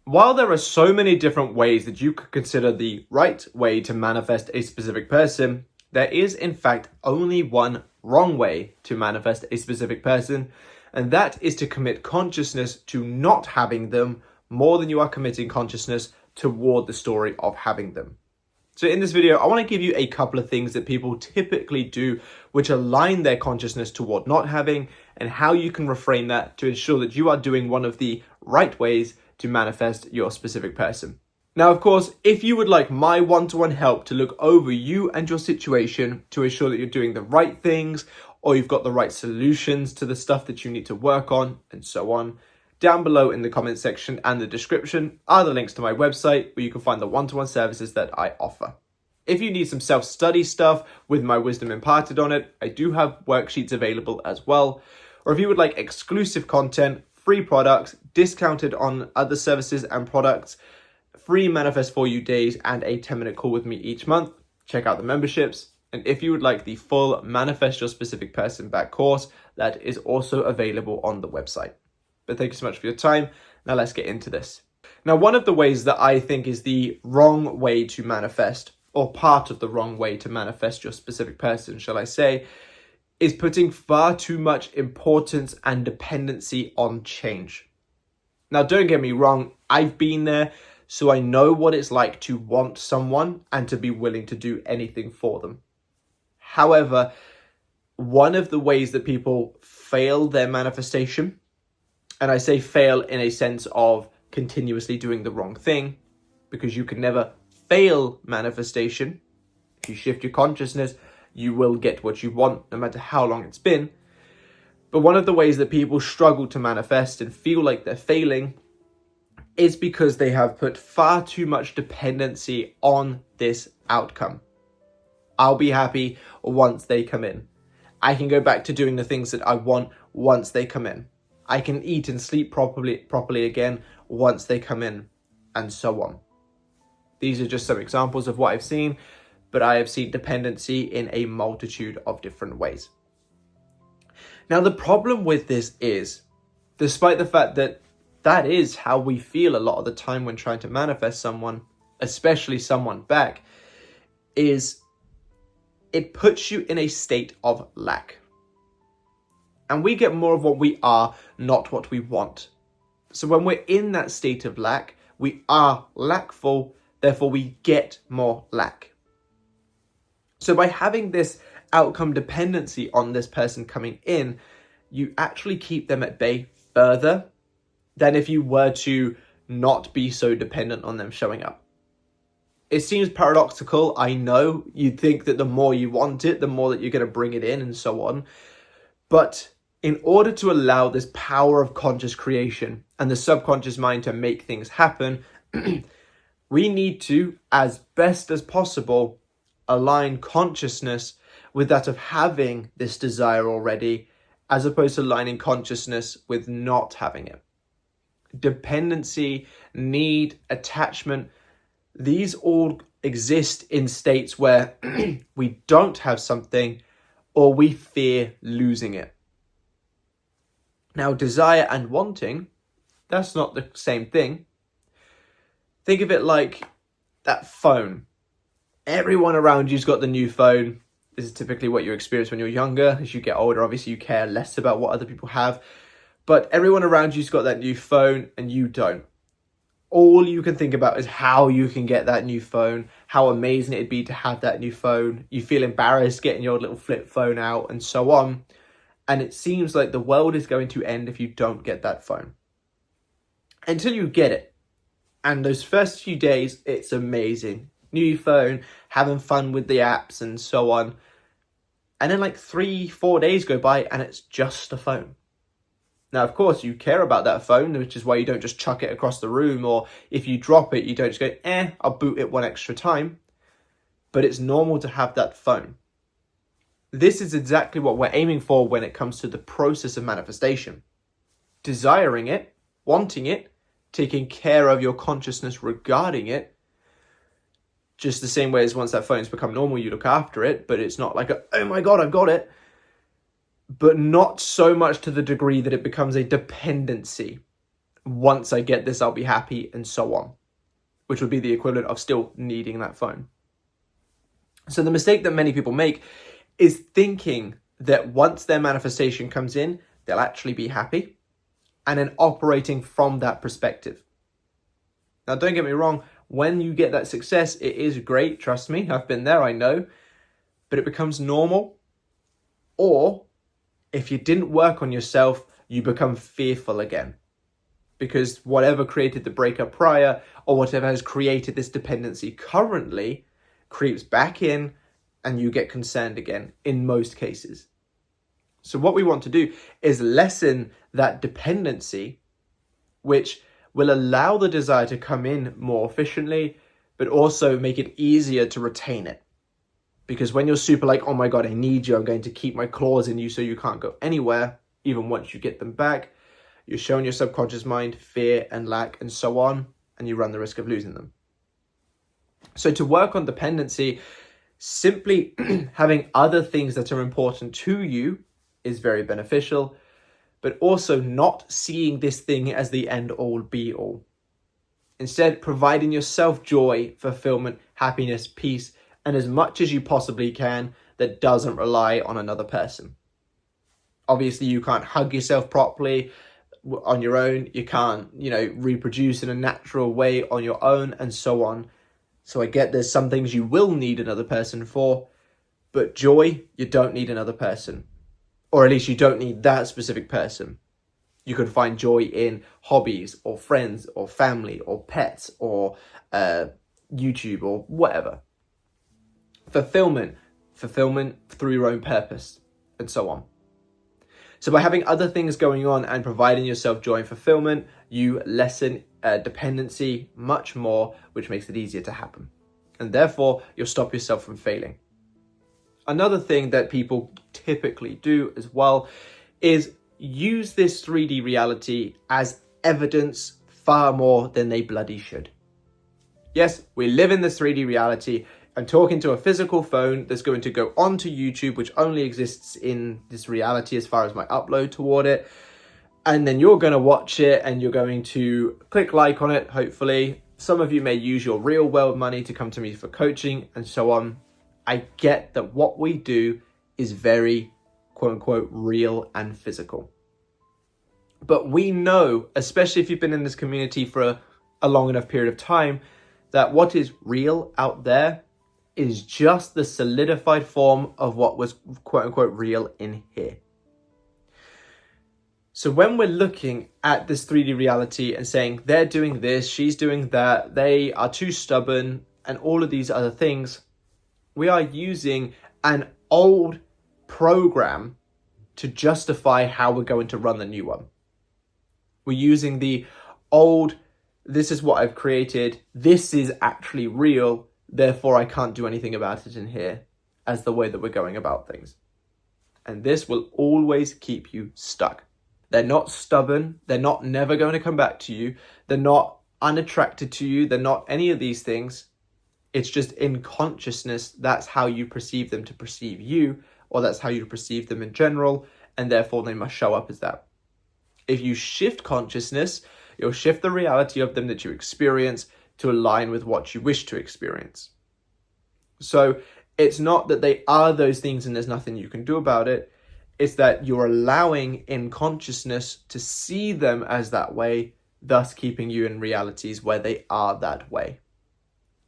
While there are so many different ways that you could consider the right way to manifest a specific person, there is in fact only one wrong way to manifest a specific person, and that is to commit consciousness to not having them more than you are committing consciousness toward the story of having them. So in this video, I want to give you a couple of things that people typically do which align their consciousness toward not having, and how you can reframe that to ensure that you are doing one of the right ways to manifest your specific person. Now, of course, if you would like my one-to-one help to look over you and your situation to ensure that you're doing the right things, or you've got the right solutions to the stuff that you need to work on, and so on, down below in the comment section and the description are the links to my website where you can find the one-to-one services that I offer. If you need some self-study stuff with my wisdom imparted on it, I do have worksheets available as well. Or if you would like exclusive content, free products, discounted on other services and products, free Manifest For You days, and a 10-minute call with me each month, check out the memberships. And if you would like the full Manifest Your Specific Person back course, that is also available on the website. But thank you so much for your time. Now let's get into this. Now, one of the ways that I think is the wrong way to manifest, or part of the wrong way to manifest your specific person, shall I say, is putting far too much importance and dependency on change. Now, don't get me wrong, I've been there, so I know what it's like to want someone and to be willing to do anything for them. However, one of the ways that people fail their manifestation, and I say fail in a sense of continuously doing the wrong thing, because you can never fail manifestation. If you shift your consciousness, you will get what you want, no matter how long it's been. But one of the ways that people struggle to manifest and feel like they're failing is because they have put far too much dependency on this outcome. I'll be happy once they come in. I can go back to doing the things that I want once they come in. I can eat and sleep properly again once they come in, and so on. These are just some examples of what I've seen, but I have seen dependency in a multitude of different ways. Now, the problem with this is, despite the fact that that is how we feel a lot of the time when trying to manifest someone, especially someone back, is it puts you in a state of lack. And we get more of what we are, not what we want. So when we're in that state of lack, we are lackful, therefore we get more lack. So by having this outcome dependency on this person coming in, you actually keep them at bay further than if you were to not be so dependent on them showing up. It seems paradoxical, I know. You'd think that the more you want it, the more that you're going to bring it in and so on. But in order to allow this power of conscious creation and the subconscious mind to make things happen, we need to, as best as possible, align consciousness with that of having this desire already, as opposed to aligning consciousness with not having it. Dependency, need, attachment, these all exist in states where we don't have something or we fear losing it. Now, desire and wanting, that's not the same thing. Think of it like that phone. Everyone around you's got the new phone. This is typically what you experience when you're younger. As you get older, obviously you care less about what other people have. But everyone around you's got that new phone and you don't. All you can think about is how you can get that new phone, how amazing it'd be to have that new phone. You feel embarrassed getting your little flip phone out and so on. And it seems like the world is going to end if you don't get that phone. Until you get it. And those first few days, it's amazing. New phone, having fun with the apps and so on. And then like 3-4 days go by and it's just a phone. Now, of course, you care about that phone, which is why you don't just chuck it across the room. Or if you drop it, you don't just go, I'll boot it one extra time. But it's normal to have that phone. This is exactly what we're aiming for when it comes to the process of manifestation. Desiring it, wanting it, taking care of your consciousness regarding it. Just the same way as once that phone's become normal, you look after it, but it's not like, oh my God, I've got it. But not so much to the degree that it becomes a dependency. once I get this, I'll be happy, and so on, which would be the equivalent of still needing that phone. So the mistake that many people make is thinking that once their manifestation comes in, they'll actually be happy, and then operating from that perspective. Now, don't get me wrong, when you get that success, it is great, trust me, I've been there, I know, but it becomes normal. Or if you didn't work on yourself, you become fearful again, because whatever created the breakup prior, or whatever has created this dependency currently, creeps back in, and you get concerned again in most cases. So what we want to do is lessen that dependency, which will allow the desire to come in more efficiently, but also make it easier to retain it. Because when you're super like, oh my God, I need you, I'm going to keep my claws in you so you can't go anywhere, even once you get them back, you're showing your subconscious mind fear and lack and so on, and you run the risk of losing them. So to work on dependency, simply having other things that are important to you is very beneficial, but also not seeing this thing as the end all be all. Instead, providing yourself joy, fulfillment, happiness, peace, and as much as you possibly can that doesn't rely on another person. Obviously, you can't hug yourself properly on your own. You can't, reproduce in a natural way on your own, and so on. So I get there's some things you will need another person for, but joy, you don't need another person. Or at least you don't need that specific person. You can find joy in hobbies or friends or family or pets or YouTube or whatever. Fulfillment through your own purpose, and so on. So by having other things going on and providing yourself joy and fulfillment, you lessen dependency much more, which makes it easier to happen. And therefore, you'll stop yourself from failing. Another thing that people typically do as well is use this 3D reality as evidence far more than they bloody should. Yes, we live in this 3D reality. I'm talking to a physical phone that's going to go onto YouTube, which only exists in this reality as far as my upload toward it. And then you're going to watch it and you're going to click like on it, hopefully. Some of you may use your real world money to come to me for coaching and so on. I get that what we do is very, quote unquote, real and physical. But we know, especially if you've been in this community for a long enough period of time, that what is real out there is just the solidified form of what was quote unquote real in here. So when we're looking at this 3D reality and saying they're doing this, she's doing that, they are too stubborn, and all of these other things, we are using an old program to justify how we're going to run the new one. We're using the old, this is what I've created, this is actually real, therefore I can't do anything about it in here, as the way that we're going about things. And this will always keep you stuck. They're not stubborn, they're not never going to come back to you, they're not unattracted to you, they're not any of these things. It's just in consciousness, that's how you perceive them to perceive you, or that's how you perceive them in general, and therefore they must show up as that. If you shift consciousness, you'll shift the reality of them that you experience to align with what you wish to experience. So it's not that they are those things and there's nothing you can do about it. It's that you're allowing in consciousness to see them as that way, thus keeping you in realities where they are that way.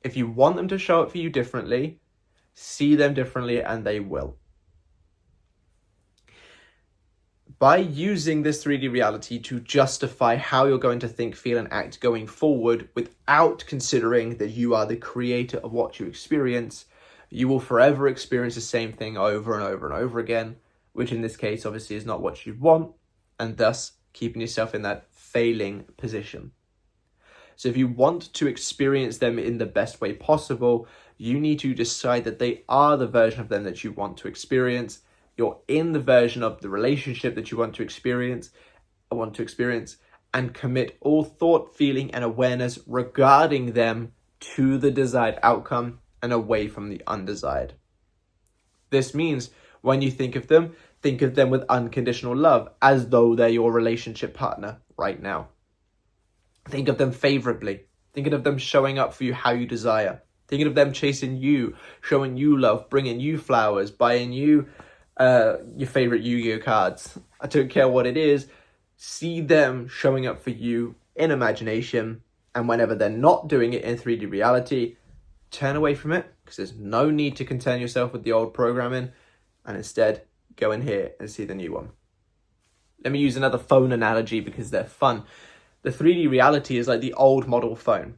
If you want them to show up for you differently, see them differently, and they will. By using this 3D reality to justify how you're going to think, feel, and act going forward without considering that you are the creator of what you experience, you will forever experience the same thing over and over and over again, which in this case obviously is not what you want, and thus keeping yourself in that failing position. So if you want to experience them in the best way possible, you need to decide that they are the version of them that you want to experience. You're in the version of the relationship that you want to experience, and commit all thought, feeling, and awareness regarding them to the desired outcome and away from the undesired. This means when you think of them with unconditional love, as though they're your relationship partner right now. Think of them favorably. Thinking of them showing up for you how you desire. Thinking of them chasing you, showing you love, bringing you flowers, buying you your favorite Yu-Gi-Oh cards. I don't care what it is. See them showing up for you in imagination. And whenever they're not doing it in 3D reality, turn away from it, because there's no need to concern yourself with the old programming, and instead go in here and see the new one. Let me use another phone analogy because they're fun. The 3D reality is like the old model phone.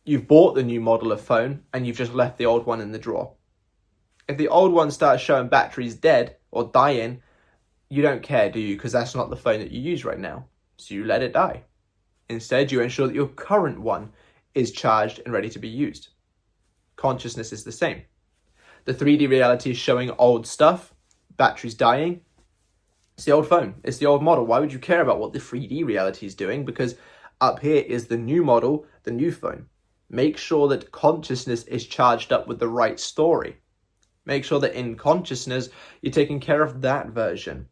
You've bought the new model of phone and you've just left the old one in the drawer. If the old one starts showing batteries dead or dying, you don't care, do you? Because that's not the phone that you use right now. So you let it die. Instead, you ensure that your current one is charged and ready to be used. Consciousness is the same. The 3D reality is showing old stuff, batteries dying. It's the old phone. It's the old model. Why would you care about what the 3D reality is doing? Because up here is the new model, the new phone. Make sure that consciousness is charged up with the right story. Make sure that in consciousness, you're taking care of that version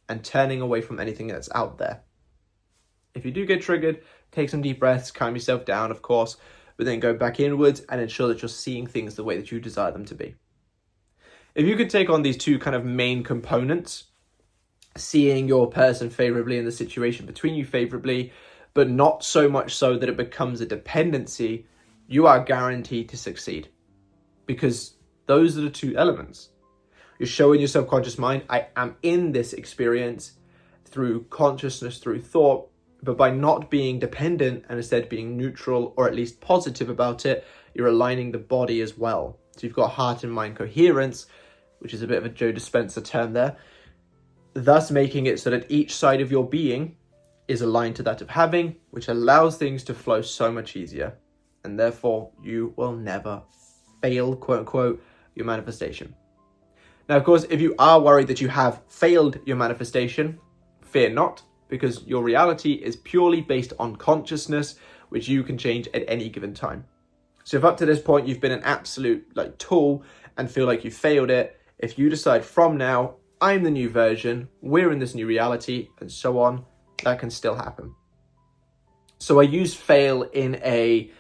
and turning away from anything that's out there. If you do get triggered, take some deep breaths, calm yourself down, of course, but then go back inwards and ensure that you're seeing things the way that you desire them to be. If you could take on these two kind of main components, seeing your person favorably and the situation between you favorably, but not so much so that it becomes a dependency, you are guaranteed to succeed. Because those are the two elements. You're showing your subconscious mind, I am in this experience through consciousness, through thought, but by not being dependent and instead being neutral or at least positive about it, you're aligning the body as well. So you've got heart and mind coherence, which is a bit of a Joe Dispenza term there, thus making it so that each side of your being is aligned to that of having, which allows things to flow so much easier. And therefore, you will never fail, quote unquote, your manifestation. Now, of course, if you are worried that you have failed your manifestation, fear not, because your reality is purely based on consciousness, which you can change at any given time. So if up to this point you've been an absolute tool and feel like you failed it, if you decide from now, I'm the new version, we're in this new reality, and so on, that can still happen. So I use fail in a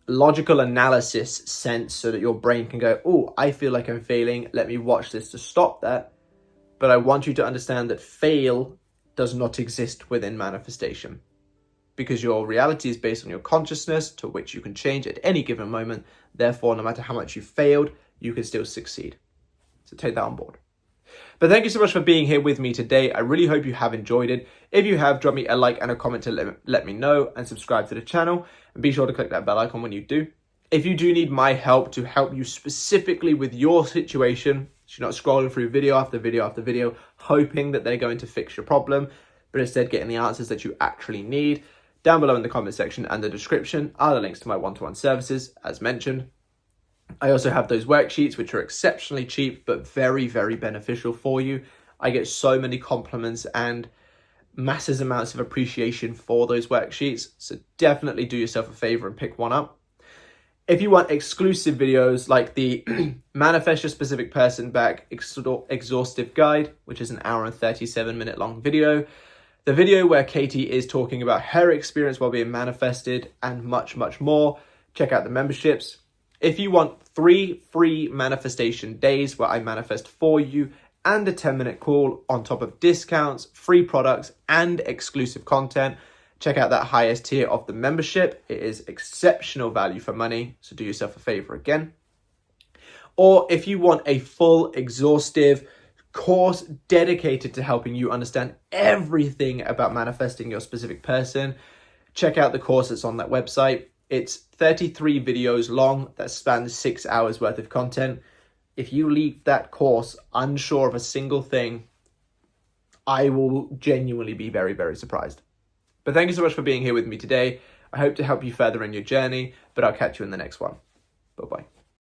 logical analysis sense so that your brain can go, oh, I feel like I'm failing, let me watch this to stop that. But I want you to understand that fail does not exist within manifestation, because your reality is based on your consciousness, to which you can change at any given moment. Therefore, no matter how much you failed, you can still succeed. So take that on board. But thank you so much for being here with me today. I really hope you have enjoyed it. If you have, drop me a like and a comment to let me know, and subscribe to the channel. And be sure to click that bell icon when you do. If you do need my help to help you specifically with your situation, so you're not scrolling through video after video after video, hoping that they're going to fix your problem, but instead getting the answers that you actually need, down below in the comment section and the description are the links to my one-to-one services, as mentioned. I also have those worksheets, which are exceptionally cheap, but very, very beneficial for you. I get so many compliments and massive amounts of appreciation for those worksheets. So definitely do yourself a favor and pick one up. If you want exclusive videos like the Manifest Your Specific Person Back Exhaustive Guide, which is an hour and 37-minute long video, the video where Katie is talking about her experience while being manifested, and much, much more, check out the memberships. If you want 3 free manifestation days where I manifest for you and a 10-minute call on top of discounts, free products, and exclusive content, check out that highest tier of the membership. It is exceptional value for money, so do yourself a favor again. Or if you want a full, exhaustive course dedicated to helping you understand everything about manifesting your specific person, check out the course that's on that website. It's 33 videos long that spans 6 hours worth of content. If you leave that course unsure of a single thing, I will genuinely be very, very surprised. But thank you so much for being here with me today. I hope to help you further in your journey, but I'll catch you in the next one. Bye-bye.